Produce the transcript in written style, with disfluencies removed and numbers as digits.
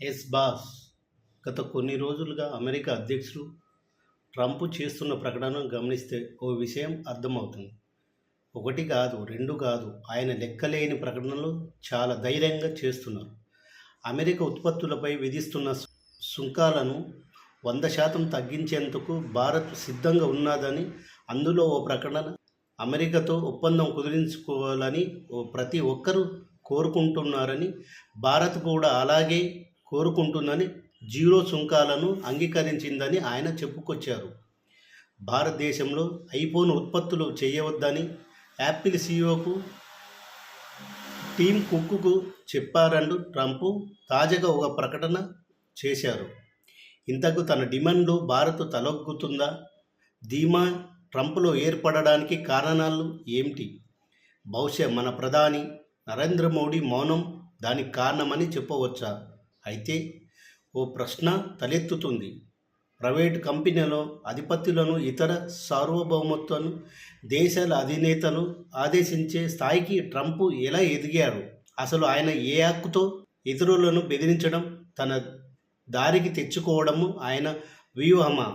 Yes boss. గత కొన్ని రోజులుగా అమెరికా అధ్యక్షుడు ట్రంప్ చేస్తున్న ప్రకటనను గమనిస్తే ఓ విషయం అర్థమవుతుంది. ఒకటి కాదు, రెండు కాదు, ఆయన లెక్కలేని ప్రకటనలు చాలా ధైర్యంగా చేస్తున్నారు. అమెరికా ఉత్పత్తులపై విధిస్తున్న సుంకాలను 100% తగ్గించేందుకు భారత్ సిద్ధంగా ఉన్నదని, అందులో ఓ ప్రకటన అమెరికాతో ఒప్పందం కుదిరించుకోవాలని ప్రతి ఒక్కరూ కోరుకుంటున్నారని, భారత్ కూడా అలాగే కోరుకుంటుందని, జీరో సుంకాలను అంగీకరించిందని ఆయన చెప్పుకొచ్చారు. భారతదేశంలో ఐఫోన్ ఉత్పత్తులు చేయవద్దని యాపిల్ సీఈఓకు టిమ్ కుక్కు చెప్పారంటూ ట్రంప్ తాజాగా ఒక ప్రకటన చేశారు. ఇంతకు తన డిమాండ్లో భారత్ తలొగ్గుతుందా? ధీమా ట్రంప్లో ఏర్పడడానికి కారణాలు ఏమిటి? బహుశా మన ప్రధాని నరేంద్ర మోడీ మౌనం దానికి కారణమని చెప్పవచ్చా? అయితే ఓ ప్రశ్న తలెత్తుతుంది. ప్రైవేటు కంపెనీల అధిపతులను, ఇతర సార్వభౌమత్వాన్ని దేశాల అధినేతలు ఆదేశించే స్థాయికి ట్రంప్ ఎలా ఎదిగారు? అసలు ఆయన ఏ హక్కుతో ఇతరులను బెదిరించడం, తన దారికి తెచ్చుకోవడము ఆయన వ్యూహమా?